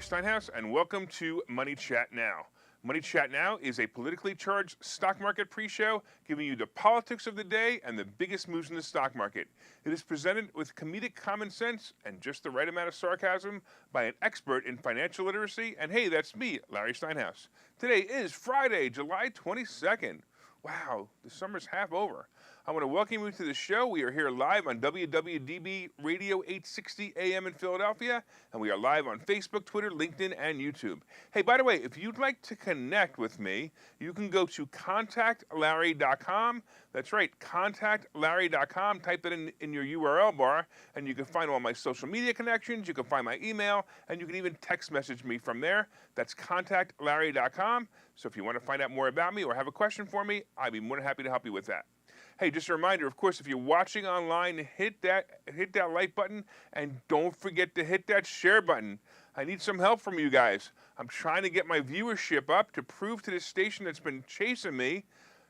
Steinhouse, and welcome to Money Chat Now. Money Chat Now is a politically charged stock market pre-show giving you the politics of the day and the biggest moves in the stock market. It is presented with comedic common sense and just the right amount of sarcasm by an expert in financial literacy. And hey, that's me, Larry Steinhouse. Today is Friday, July 22nd. Wow, the summer's half over. I want to welcome you to the show. We are here live on WWDB Radio 860 AM in Philadelphia, and we are live on Facebook, Twitter, LinkedIn, and YouTube. Hey, by the way, if you'd like to connect with me, you can go to contactlarry.com. That's right, contactlarry.com. Type that in your URL bar, and you can find all my social media connections. You can find my email, and you can even text message me from there. That's contactlarry.com. So if you want to find out more about me or have a question for me, I'd be more than happy to help you with that. Hey, just a reminder, of course, if you're watching online, hit that like button, and don't forget to hit that share button. I need some help from you guys. I'm trying to get my viewership up to prove to this station that's been chasing me.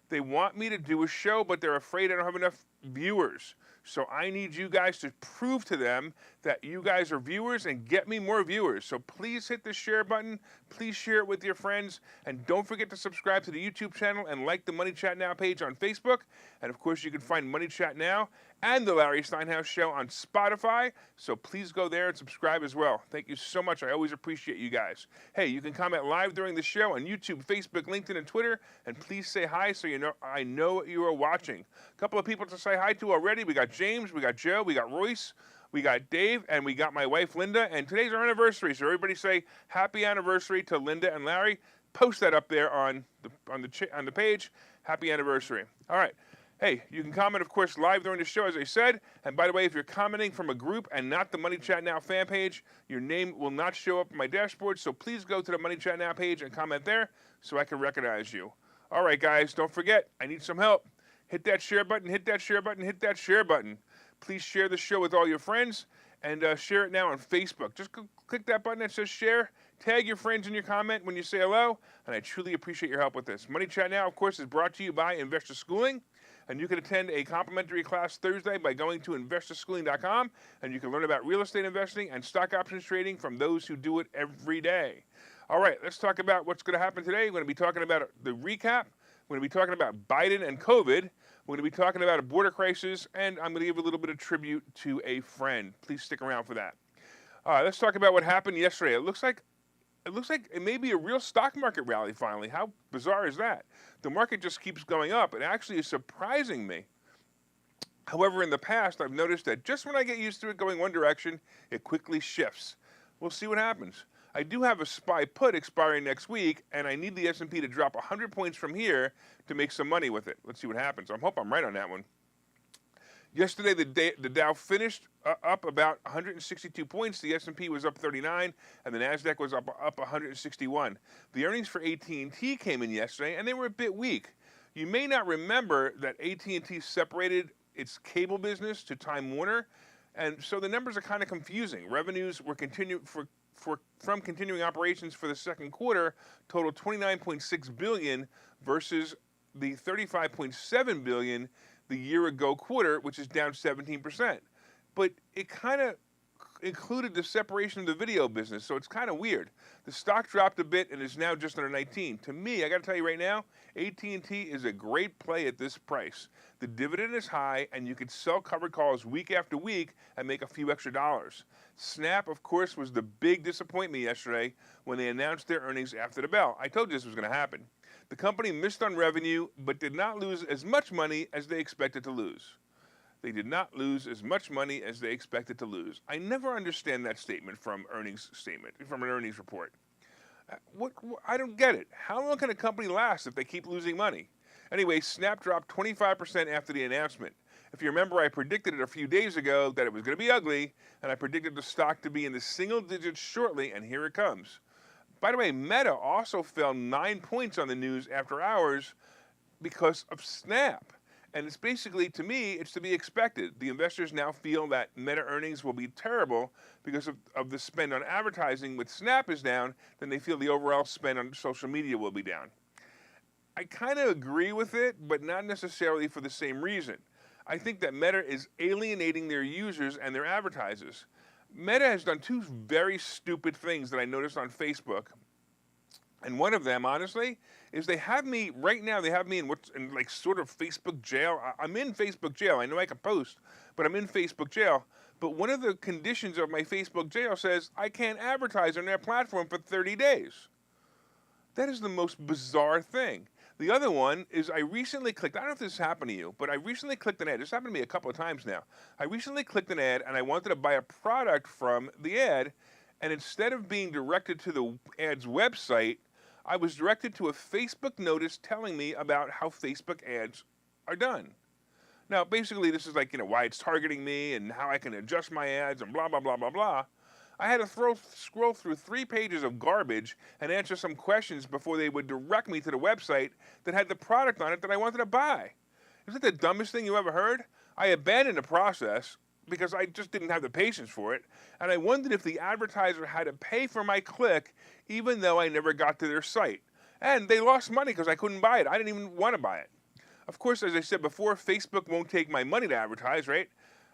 They want me to do a show, but they're afraid I don't have enough viewers. So I need you guys to prove to them that you guys are viewers and get me more viewers. So please hit the share button. Please share it with your friends. And don't forget to subscribe to the YouTube channel and like the Money Chat Now page on Facebook. And of course, you can find Money Chat Now and the Larry Steinhouse Show on Spotify. So please go there and subscribe as well. Thank you so much. I always appreciate you guys. Hey, you can comment live during the show on YouTube, Facebook, LinkedIn, and Twitter. And please say hi so I know you are watching. A couple of people to say hi to already. We got James, we got Joe, we got Royce, we got Dave, and we got my wife Linda. And today's our anniversary, so everybody say happy anniversary to Linda and Larry. Post that up there on the page. Happy anniversary. All right. Hey, you can comment, of course, live during the show, as I said. And by the way, if you're commenting from a group and not the Money Chat Now fan page, your name will not show up on my dashboard. So please go to the Money Chat Now page and comment there so I can recognize you. All right, guys, don't forget, I need some help. Hit that share button, hit that share button, hit that share button. Please share the show with all your friends and share it now on Facebook. Just click that button that says share. Tag your friends in your comment when you say hello, and I truly appreciate your help with this. Money Chat Now, of course, is brought to you by Investor Schooling, and you can attend a complimentary class Thursday by going to investorschooling.com, and you can learn about real estate investing and stock options trading from those who do it every day. All right, let's talk about what's going to happen today. We're going to be talking about the recap. We're going to be talking about Biden and COVID. We're going to be talking about a border crisis, and I'm going to give a little bit of tribute to a friend. Please stick around for that. Let's talk about what happened yesterday. It looks like it may be a real stock market rally finally. How bizarre is that? The market just keeps going up. It actually is surprising me. However, in the past, I've noticed that just when I get used to it going one direction, it quickly shifts. We'll see what happens. I do have a SPY put expiring next week, and I need the S&P to drop 100 points from here to make some money with it. Let's see what happens. I hope I'm right on that one. Yesterday, the Dow finished up about 162 points. The S&P was up 39, and the Nasdaq was up 161. The earnings for AT&T came in yesterday, and they were a bit weak. You may not remember that AT&T separated its cable business to Time Warner, and so the numbers are kind of confusing. Revenues were from continuing operations for the second quarter totaled $29.6 billion versus the $35.7 billion the year ago quarter, which is down 17%. But it kind of included the separation of the video business, so it's kind of weird. The stock dropped a bit and is now just under 19. To me, I got to tell you right now, AT&T is a great play at this price. The dividend is high, and you could sell covered calls week after week and make a few extra dollars. Snap, of course, was the big disappointment yesterday when they announced their earnings after the bell. I told you this was going to happen. The company missed on revenue, but did not lose as much money as they expected to lose. They did not lose as much money as they expected to lose. I never understand that statement from an earnings report. I don't get it. How long can a company last if they keep losing money? Anyway, Snap dropped 25% after the announcement. If you remember, I predicted it a few days ago that it was going to be ugly, and I predicted the stock to be in the single digits shortly, and here it comes. By the way, Meta also fell 9 points on the news after hours because of Snap. And it's basically, to me, it's to be expected. The investors now feel that Meta earnings will be terrible because of the spend on advertising. With Snap is down, then they feel the overall spend on social media will be down. I kind of agree with it, but not necessarily for the same reason. I think that Meta is alienating their users and their advertisers. Meta has done two very stupid things that I noticed on Facebook. And one of them, honestly, is they have me right now. They have me in like sort of Facebook jail. I'm in Facebook jail. I know I can post, but I'm in Facebook jail. But one of the conditions of my Facebook jail says I can't advertise on their platform for 30 days. That is the most bizarre thing. The other one is I recently clicked, I don't know if this happened to you, but I recently clicked an ad. This happened to me a couple of times now. I recently clicked an ad and I wanted to buy a product from the ad, and instead of being directed to the ad's website, I was directed to a Facebook notice telling me about how Facebook ads are done. Now, basically, this is like, why it's targeting me and how I can adjust my ads and blah, blah, blah, blah, blah. I had to scroll through 3 pages of garbage and answer some questions before they would direct me to the website that had the product on it that I wanted to buy. Is it the dumbest thing you ever heard? I abandoned the process because I just didn't have the patience for it, and I wondered if the advertiser had to pay for my click even though I never got to their site. And they lost money because I couldn't buy it. I didn't even want to buy it. Of course, as I said before, Facebook won't take my money to advertise, right?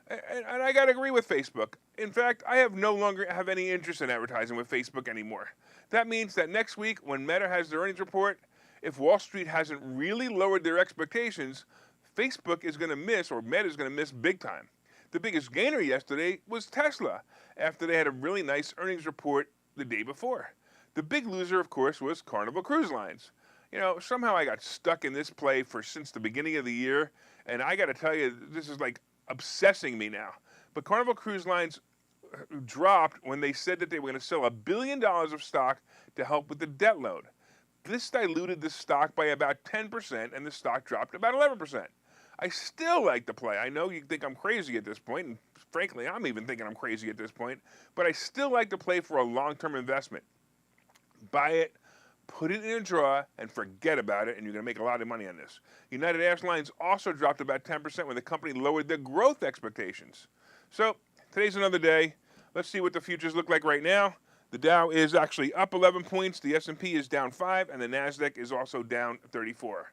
And I got to agree with Facebook. In fact, I no longer have any interest in advertising with Facebook anymore. That means that next week, when Meta has their earnings report, if Wall Street hasn't really lowered their expectations, Facebook is going to miss, or Meta is going to miss big time. The biggest gainer yesterday was Tesla, after they had a really nice earnings report the day before. The big loser, of course, was Carnival Cruise Lines. Somehow I got stuck in this play since the beginning of the year, and I got to tell you, this is like obsessing me now. But Carnival Cruise Lines dropped when they said that they were going to sell $1 billion of stock to help with the debt load. This diluted the stock by about 10%, and the stock dropped about 11%. I still like the play. I know you think I'm crazy at this point, and frankly, I'm even thinking I'm crazy at this point, but I still like to play for a long-term investment. Buy it, put it in a drawer, and forget about it, and you're going to make a lot of money on this. United Airlines also dropped about 10% when the company lowered their growth expectations. So today's another day. Let's see what the futures look like right now. The Dow is actually up 11 points, the S&P is down 5, and the NASDAQ is also down 34.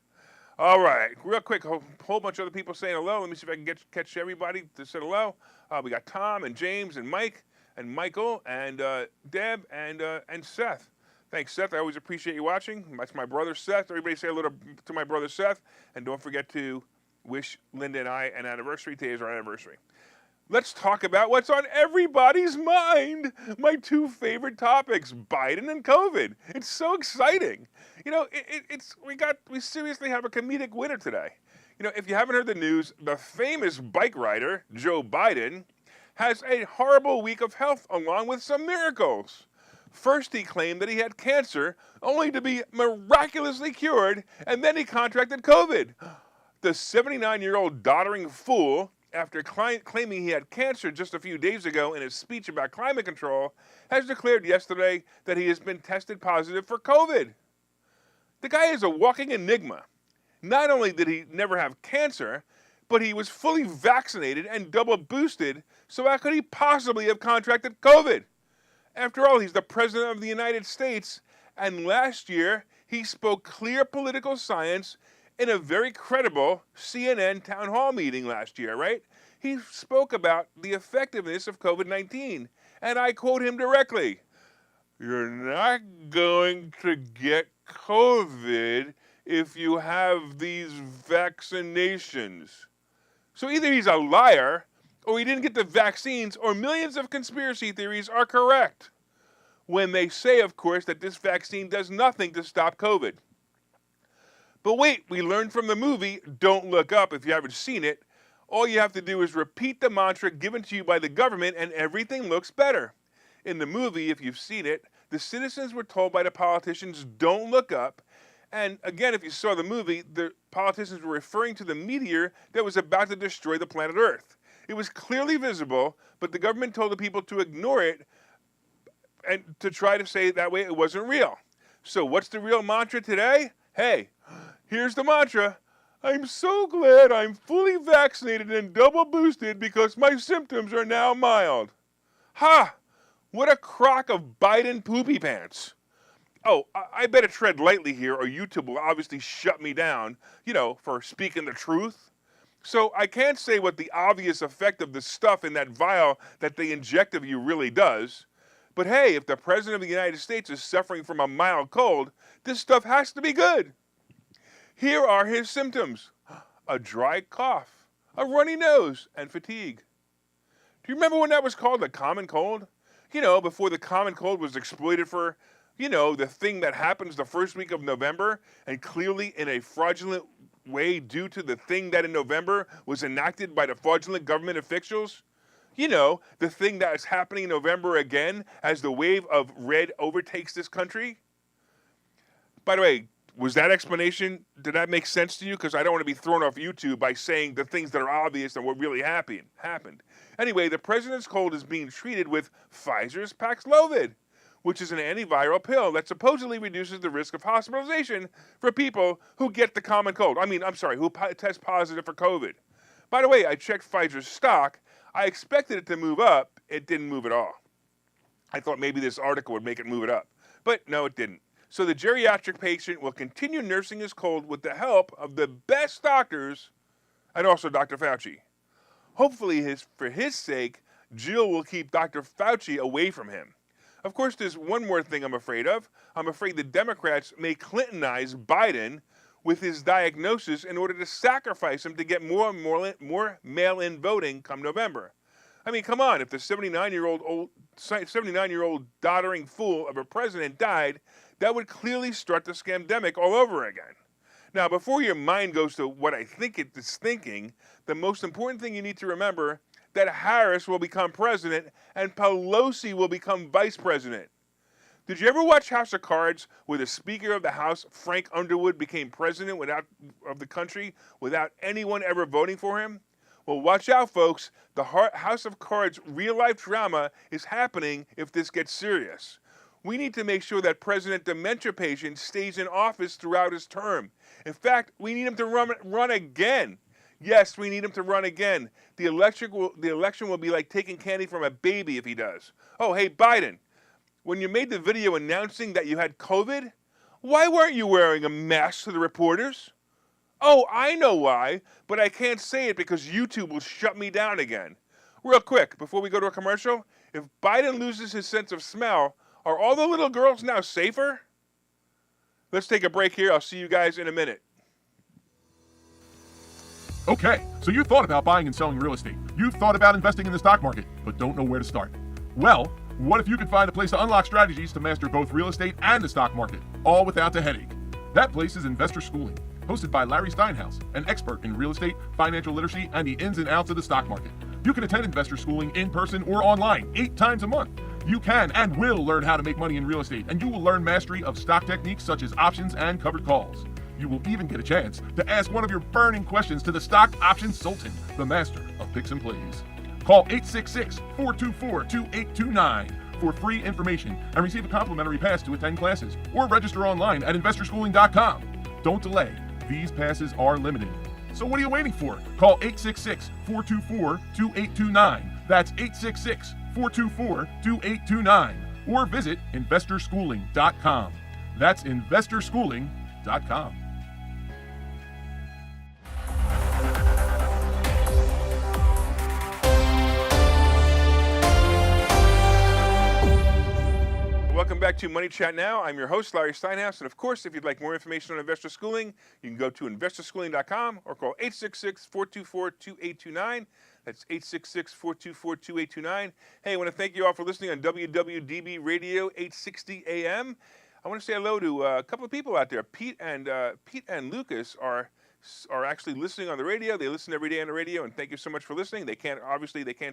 All right, real quick, a whole bunch of other people saying hello. Let me see if I can catch everybody to say hello. We got Tom and James and Mike and Michael and Deb and Seth. Thanks, Seth. I always appreciate you watching. That's my brother, Seth. Everybody say hello to my brother, Seth. And don't forget to wish Linda and I an anniversary. Today is our anniversary. Let's talk about what's on everybody's mind. My 2 favorite topics, Biden and COVID. It's so exciting. We seriously have a comedic winner today. If you haven't heard the news, the famous bike rider, Joe Biden, has a horrible week of health along with some miracles. First, he claimed that he had cancer, only to be miraculously cured, and then he contracted COVID. The 79-year-old doddering fool, after claiming he had cancer just a few days ago in his speech about climate control, has declared yesterday that he has been tested positive for COVID. The guy is a walking enigma. Not only did he never have cancer, but he was fully vaccinated and double boosted, so how could he possibly have contracted COVID? After all, he's the president of the United States, and last year he spoke clear political science in a very credible CNN town hall meeting last year, right? He spoke about the effectiveness of COVID-19, and I quote him directly, "You're not going to get COVID if you have these vaccinations." So either he's a liar, or he didn't get the vaccines, or millions of conspiracy theories are correct when they say, of course, that this vaccine does nothing to stop COVID. But wait, we learned from the movie Don't Look Up. If you haven't seen it, all you have to do is repeat the mantra given to you by the government and everything looks better. In the movie, if you've seen it, the citizens were told by the politicians, don't look up. And again, if you saw the movie, the politicians were referring to the meteor that was about to destroy the planet Earth. It was clearly visible, but the government told the people to ignore it and to try to say that way it wasn't real. So what's the real mantra today? Hey, here's the mantra. I'm so glad I'm fully vaccinated and double boosted because my symptoms are now mild. Ha! What a crock of Biden poopy pants. Oh, I better tread lightly here or YouTube will obviously shut me down, for speaking the truth. So I can't say what the obvious effect of the stuff in that vial that they inject of you really does. But hey, if the President of the United States is suffering from a mild cold, this stuff has to be good. Here are his symptoms: a dry cough, a runny nose, and fatigue. Do you remember when that was called the common cold? You know, before the common cold was exploited for, the thing that happens the first week of November, and clearly in a fraudulent way due to the thing that in November was enacted by the fraudulent government officials. The thing that is happening in November again as the wave of red overtakes this country. By the way, was that explanation, did that make sense to you? Because I don't want to be thrown off YouTube by saying the things that are obvious and what really happened. Anyway, the president's cold is being treated with Pfizer's Paxlovid, which is an antiviral pill that supposedly reduces the risk of hospitalization for people who get the common cold. Who test positive for COVID. By the way, I checked Pfizer's stock. I expected it to move up. It didn't move at all. I thought maybe this article would make it move it up. But no, it didn't. So the geriatric patient will continue nursing his cold with the help of the best doctors and also Dr. Fauci. Hopefully, for his sake, Jill will keep Dr. Fauci away from him. Of course, there's one more thing I'm afraid of. I'm afraid the Democrats may Clintonize Biden with his diagnosis in order to sacrifice him to get more mail-in voting come November. I mean, come on, if the 79-year-old doddering fool of a president died, that would clearly start the scamdemic all over again. Now, before your mind goes to what I think it is thinking, the most important thing you need to remember that Harris will become president and Pelosi will become vice president. Did you ever watch House of Cards where the Speaker of the House, Frank Underwood, became president of the country without anyone ever voting for him? Well, watch out, folks. The House of Cards real-life drama is happening if this gets serious. We need to make sure that President Dementia Patient stays in office throughout his term. In fact, we need him to run again. Yes, we need him to run again. The election will be like taking candy from a baby if he does. Oh, hey, Biden, when you made the video announcing that you had COVID, why weren't you wearing a mask to the reporters? Oh, I know why, but I can't say it because YouTube will shut me down again. Real quick, before we go to a commercial, if Biden loses his sense of smell, are all the little girls now safer? Let's take a break here. I'll see you guys in a minute. Okay, so you thought about buying and selling real estate. You've thought about investing in the stock market, but don't know where to start. Well, what if you could find a place to unlock strategies to master both real estate and the stock market, all without the headache? That place is Investor Schooling, hosted by Larry Steinhouse, an expert in real estate, financial literacy, and the ins and outs of the stock market. You can attend Investor Schooling in person or online 8 times a month. You can and will learn how to make money in real estate, and you will learn mastery of stock techniques such as options and covered calls. You will even get a chance to ask one of your burning questions to the stock option sultan, the master of picks and plays. Call 866-424-2829 for free information and receive a complimentary pass to attend classes, or register online at investorschooling.com. Don't delay. These passes are limited. So what are you waiting for? Call 866-424-2829. That's 866-424-2829. Or visit investorschooling.com. That's investorschooling.com. Welcome back to Money Chat Now. I'm your host, Larry Steinhouse. And of course, if you'd like more information on investor schooling, you can go to investorschooling.com or call 866-424-2829. That's 866-424-2829. Hey, I want to thank you all for listening on WWDB Radio 860 AM. I want to say hello to a couple of people out there. Pete and Lucas are actually listening on the radio. They listen every day on the radio, and thank you so much for listening. They can't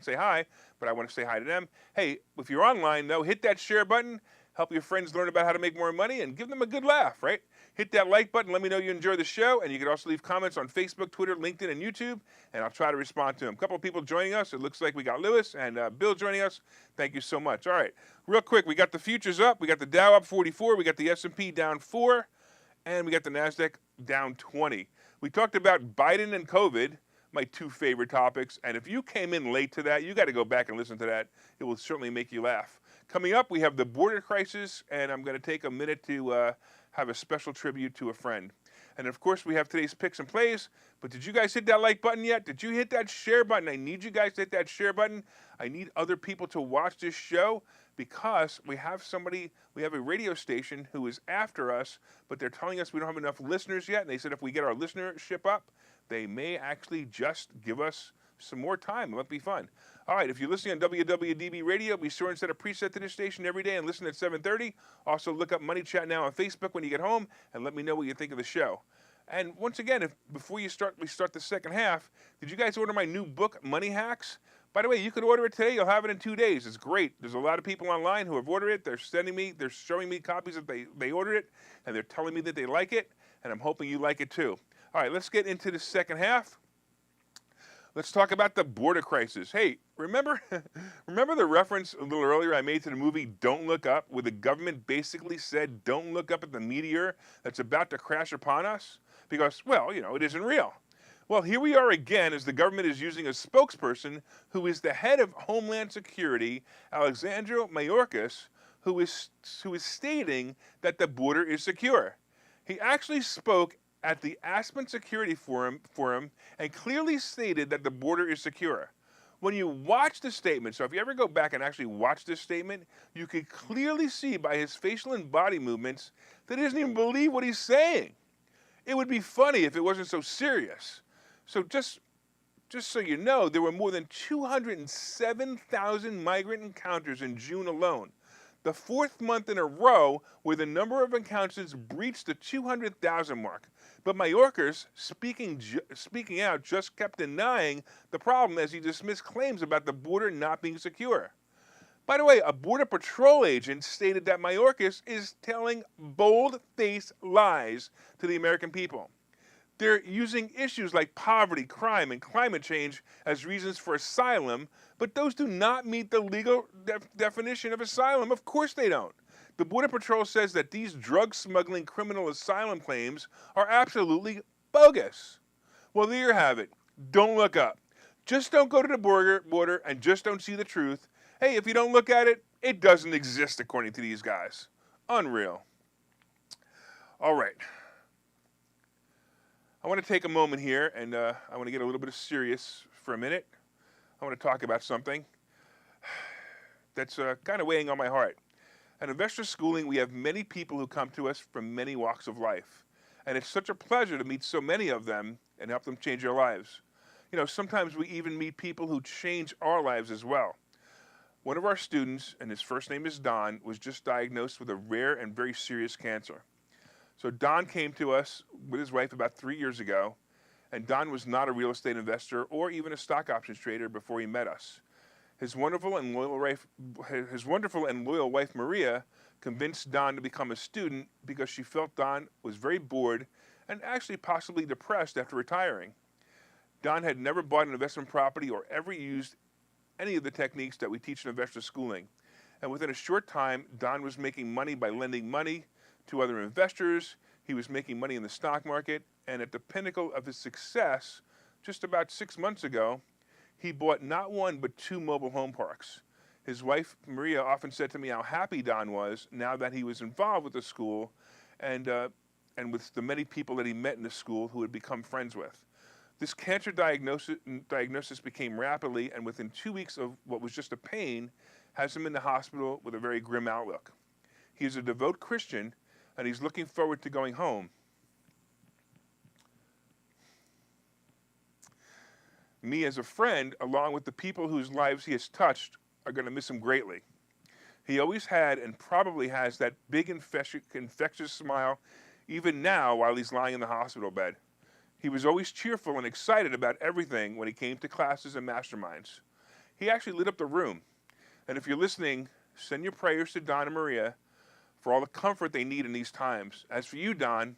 say hi, but I want to say hi to them. Hey, if you're online, though, hit that share button. Help your friends learn about how to make more money and give them a good laugh, right? Hit that like button. Let me know you enjoy the show, and you can also leave comments on Facebook, Twitter, LinkedIn, and YouTube, and I'll try to respond to them. A couple of people joining us. It looks like we got Lewis and Bill joining us. Thank you so much. All right, real quick, we got the futures up. We got the Dow up 44. We got the S&P down 4, and we got the NASDAQ down 20. We talked about Biden and COVID, my two favorite topics, and if you came in late to that, you got to go back and listen to that. It will certainly make you laugh. Coming up, we have the border crisis, and I'm going to take a minute to have a special tribute to a friend. And of course, we have today's picks and plays. But did you guys hit that like button yet? Did you hit that share button? I need you guys to hit that share button. I need other people to watch this show because we have a radio station who is after us, but they're telling us we don't have enough listeners yet. And they said if we get our listenership up, they may actually just give us some more time. It might be fun. All right, if you're listening on WWDB Radio, be sure and set a preset to this station every day and listen at 7:30. Also, look up Money Chat Now on Facebook when you get home and let me know what you think of the show. And once again, before we start the second half, did you guys order my new book, Money Hacks? By the way, you could order it today. You'll have it in 2 days. It's great. There's a lot of people online who have ordered it. They're showing me copies that they ordered it, and they're telling me that they like it, and I'm hoping you like it too. All right, let's get into the second half. Let's talk about the border crisis. Hey, remember the reference a little earlier I made to the movie Don't Look Up, where the government basically said, don't look up at the meteor that's about to crash upon us? Because, well, it isn't real. Well, here we are again as the government is using a spokesperson who is the head of Homeland Security, Alexandria Mayorkas, who is stating that the border is secure. He actually spoke at the Aspen Security Forum and clearly stated that the border is secure. When you watch the statement, so if you ever go back and actually watch this statement, you can clearly see by his facial and body movements that he doesn't even believe what he's saying. It would be funny if it wasn't so serious. So just so you know, there were more than 207,000 migrant encounters in June alone, the fourth month in a row where the number of encounters breached the 200,000 mark. But Mayorkas, speaking out, just kept denying the problem as he dismissed claims about the border not being secure. By the way, a Border Patrol agent stated that Mayorkas is telling bold-faced lies to the American people. They're using issues like poverty, crime, and climate change as reasons for asylum, but those do not meet the legal definition of asylum. Of course they don't. The Border Patrol says that these drug-smuggling criminal asylum claims are absolutely bogus. Well, there you have it. Don't look up. Just don't go to the border and just don't see the truth. Hey, if you don't look at it, it doesn't exist according to these guys. Unreal. All right. I want to take a moment here and I want to get a little bit serious for a minute. I want to talk about something that's kind of weighing on my heart. At Investor Schooling, we have many people who come to us from many walks of life. And it's such a pleasure to meet so many of them and help them change their lives. Sometimes we even meet people who change our lives as well. One of our students, and his first name is Don, was just diagnosed with a rare and very serious cancer. So Don came to us with his wife about 3 years ago, and Don was not a real estate investor or even a stock options trader before he met us. His wonderful and loyal wife, Maria, convinced Don to become a student because she felt Don was very bored and actually possibly depressed after retiring. Don had never bought an investment property or ever used any of the techniques that we teach in Investor Schooling. And within a short time, Don was making money by lending money to other investors. He was making money in the stock market. And at the pinnacle of his success, just about 6 months ago, he bought not one but 2 mobile home parks. His wife, Maria, often said to me how happy Don was now that he was involved with the school and with the many people that he met in the school who had become friends with. This cancer diagnosis became rapidly, and within 2 weeks of what was just a pain, has him in the hospital with a very grim outlook. He is a devout Christian, and he's looking forward to going home. Me as a friend, along with the people whose lives he has touched, are going to miss him greatly. He always had and probably has that big infectious smile even now while he's lying in the hospital bed. He was always cheerful and excited about everything when he came to classes and masterminds. He actually lit up the room. And if you're listening, send your prayers to Don and Maria for all the comfort they need in these times. As for you, Don,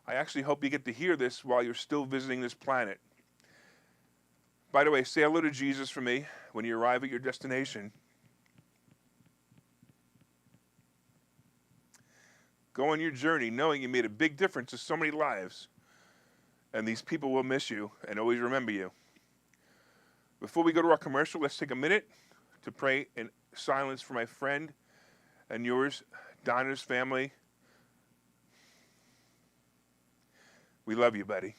I actually hope you get to hear this while you're still visiting this planet. By the way, say hello to Jesus for me when you arrive at your destination. Go on your journey knowing you made a big difference to so many lives. And these people will miss you and always remember you. Before we go to our commercial, let's take a minute to pray in silence for my friend and yours, Donna's family. We love you, buddy.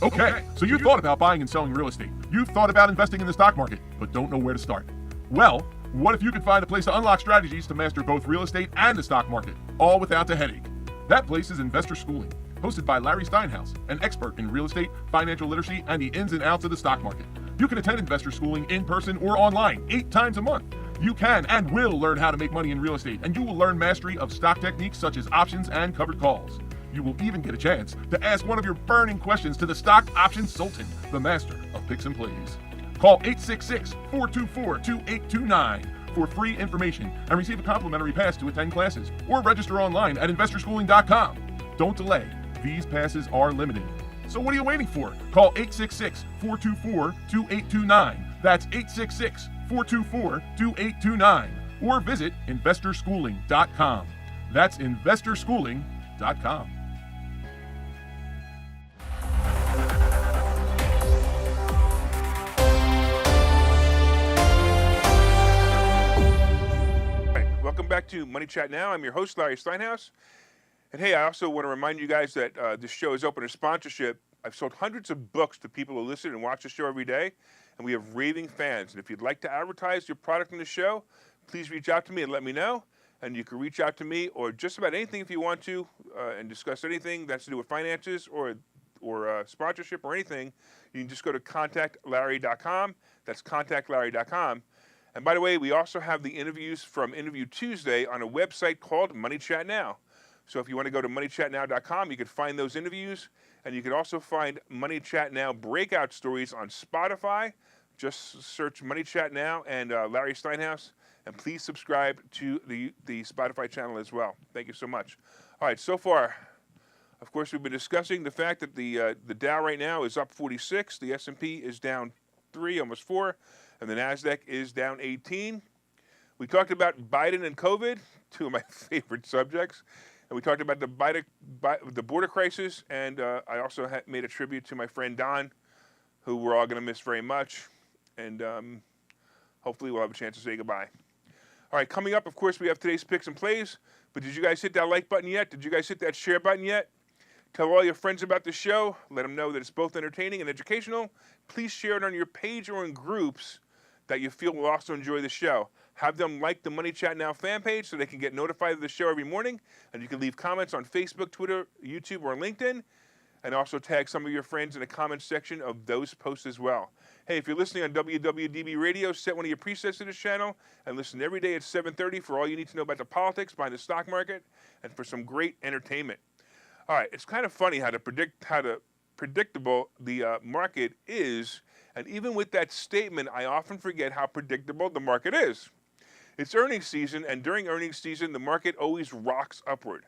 Okay, so you thought about buying and selling real estate. You've thought about investing in the stock market, but don't know where to start. Well, what if you could find a place to unlock strategies to master both real estate and the stock market, all without the headache? That place is Investor Schooling, hosted by Larry Steinhouse, an expert in real estate, financial literacy, and the ins and outs of the stock market. You can attend Investor Schooling in person or online 8 times a month. You can and will learn how to make money in real estate, and you will learn mastery of stock techniques such as options and covered calls. You will even get a chance to ask one of your burning questions to the stock option sultan, the master of picks and plays. Call 866-424-2829 for free information and receive a complimentary pass to attend classes, or register online at investorschooling.com. Don't delay. These passes are limited. So what are you waiting for? Call 866-424-2829. That's 866-424-2829. Or visit investorschooling.com. That's investorschooling.com. Welcome back to Money Chat Now. I'm your host, Larry Steinhouse. And hey, I also want to remind you guys that this show is open to sponsorship. I've sold hundreds of books to people who listen and watch the show every day, and we have raving fans. And if you'd like to advertise your product in the show, please reach out to me and let me know. And you can reach out to me or just about anything if you want to and discuss anything that's to do with finances or sponsorship or anything. You can just go to contactlarry.com. That's contactlarry.com. And by the way, we also have the interviews from Interview Tuesday on a website called Money Chat Now. So if you want to go to moneychatnow.com, you can find those interviews. And you can also find Money Chat Now breakout stories on Spotify. Just search Money Chat Now and Larry Steinhouse. And please subscribe to the Spotify channel as well. Thank you so much. All right, so far, of course, we've been discussing the fact that the Dow right now is up 46. The S&P is down 3, almost 4. And the NASDAQ is down 18. We talked about Biden and COVID, two of my favorite subjects. And we talked about the border crisis. And I also made a tribute to my friend Don, who we're all going to miss very much. And hopefully we'll have a chance to say goodbye. All right, coming up, of course, we have today's picks and plays. But did you guys hit that like button yet? Did you guys hit that share button yet? Tell all your friends about the show. Let them know that it's both entertaining and educational. Please share it on your page or in groups that you feel will also enjoy the show. Have them like the Money Chat Now fan page so they can get notified of the show every morning. And you can leave comments on Facebook, Twitter, YouTube, or LinkedIn. And also tag some of your friends in the comments section of those posts as well. Hey, if you're listening on WWDB Radio, set one of your presets to this channel and listen every day at 7:30 for all you need to know about the politics behind the stock market and for some great entertainment. All right, it's kind of funny how predictable the market is. And even with that statement, I often forget how predictable the market is. It's earnings season, and during earnings season, the market always rocks upward.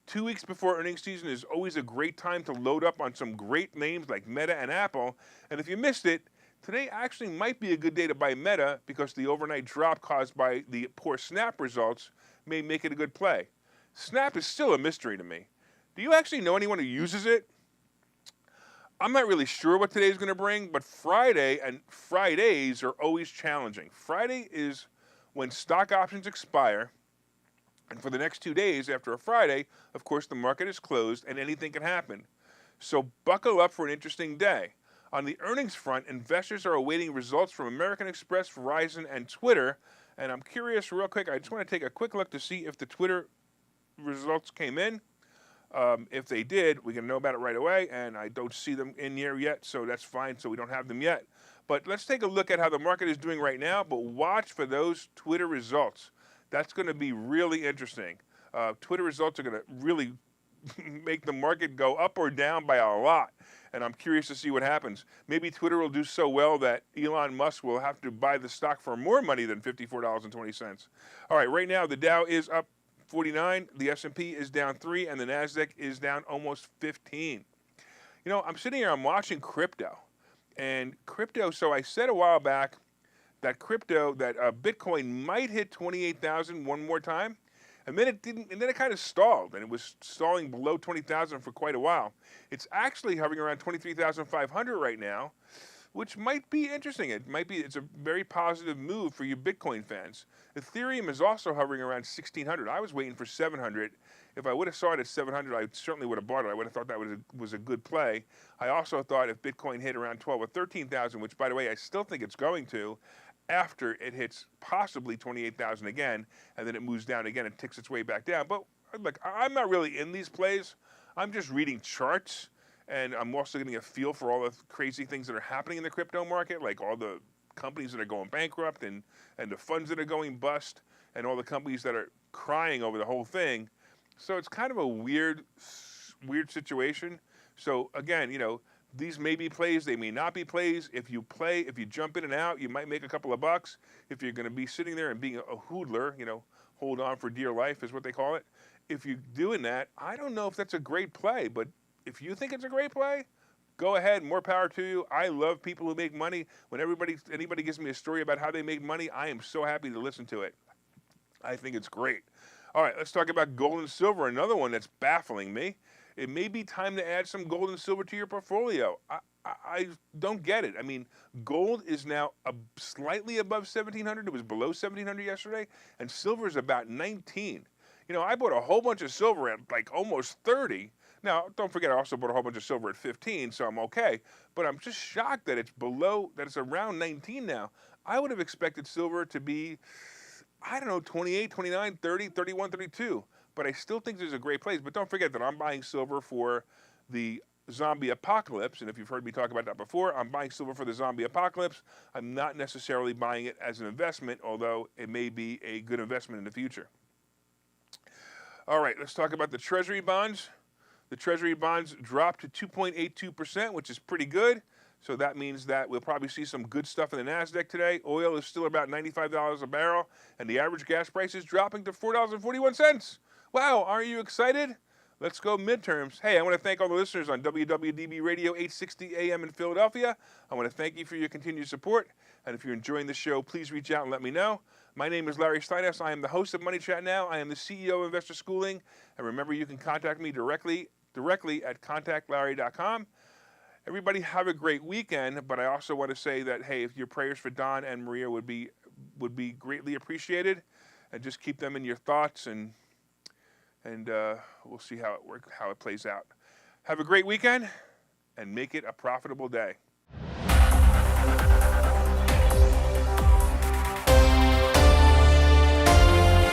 2 weeks before earnings season is always a great time to load up on some great names like Meta and Apple. And if you missed it, today actually might be a good day to buy Meta because the overnight drop caused by the poor Snap results may make it a good play. Snap is still a mystery to me. Do you actually know anyone who uses it? I'm not really sure what today's going to bring, but Friday and Fridays are always challenging. Friday is when stock options expire, and for the next 2 days after a Friday, of course, the market is closed and anything can happen. So buckle up for an interesting day. On the earnings front, investors are awaiting results from American Express, Verizon, and Twitter. And I'm curious, real quick, I just want to take a quick look to see if the Twitter results came in. If they did, we can know about it right away, and I don't see them in here yet, so that's fine, so we don't have them yet. But let's take a look at how the market is doing right now, but watch for those Twitter results. That's going to be really interesting. Twitter results are going to really make the market go up or down by a lot, and I'm curious to see what happens. Maybe Twitter will do so well that Elon Musk will have to buy the stock for more money than $54.20. All right, right now the Dow is up 49, the S&P is down 3, and the NASDAQ is down almost 15. You know, I'm sitting here, I'm watching crypto. And crypto, so I said a while back that Bitcoin might hit 28,000 one more time. And then it didn't, and then it kind of stalled, and it was stalling below 20,000 for quite a while. It's actually hovering around 23,500 right now. which might be interesting. It's a very positive move for you Bitcoin fans. Ethereum is also hovering around 1,600. I was waiting for 700. If I would have saw it at 700, I certainly would have bought it. I would have thought that was a good play. I also thought if Bitcoin hit around 12 or 13,000, which by the way I still think it's going to, after it hits possibly 28,000 again, and then it moves down again and ticks its way back down. But look, I'm not really in these plays. I'm just reading charts, and I'm also getting a feel for all the crazy things that are happening in the crypto market, like all the companies that are going bankrupt and the funds that are going bust and all the companies that are crying over the whole thing. So it's kind of a weird situation. So again, these may be plays, they may not be plays. If you jump in and out, you might make a couple of bucks. If you're going to be sitting there and being a hoodler, hold on for dear life is what they call it. If you're doing that, I don't know if that's a great play, but if you think it's a great play, go ahead, more power to you. I love people who make money. When anybody gives me a story about how they make money, I am so happy to listen to it. I think it's great. All right, let's talk about gold and silver, another one that's baffling me. It may be time to add some gold and silver to your portfolio. I don't get it. I mean, gold is now slightly above 1,700. It was below 1,700 yesterday, and silver is about 19. I bought a whole bunch of silver at like almost 30. Now, don't forget, I also bought a whole bunch of silver at 15, so I'm okay. But I'm just shocked that it's around 19 now. I would have expected silver to be, I don't know, 28, 29, 30, 31, 32. But I still think there's a great place. But don't forget that I'm buying silver for the zombie apocalypse. And if you've heard me talk about that before, I'm buying silver for the zombie apocalypse. I'm not necessarily buying it as an investment, although it may be a good investment in the future. All right, let's talk about the Treasury bonds. The Treasury bonds dropped to 2.82%, which is pretty good. So that means that we'll probably see some good stuff in the NASDAQ today. Oil is still about $95 a barrel, and the average gas price is dropping to $4.41. Wow, aren't you excited? Let's go midterms. Hey, I want to thank all the listeners on WWDB Radio 860 AM in Philadelphia. I want to thank you for your continued support. And if you're enjoying the show, please reach out and let me know. My name is Larry Steinhouse. I am the host of Money Chat Now. I am the CEO of Investor Schooling. And remember, you can contact me directly at contactlarry.com. Everybody have a great weekend, but I also want to say that, hey, if your prayers for Don and Maria would be greatly appreciated, and just keep them in your thoughts, and we'll see how it plays out. Have a great weekend, and make it a profitable day.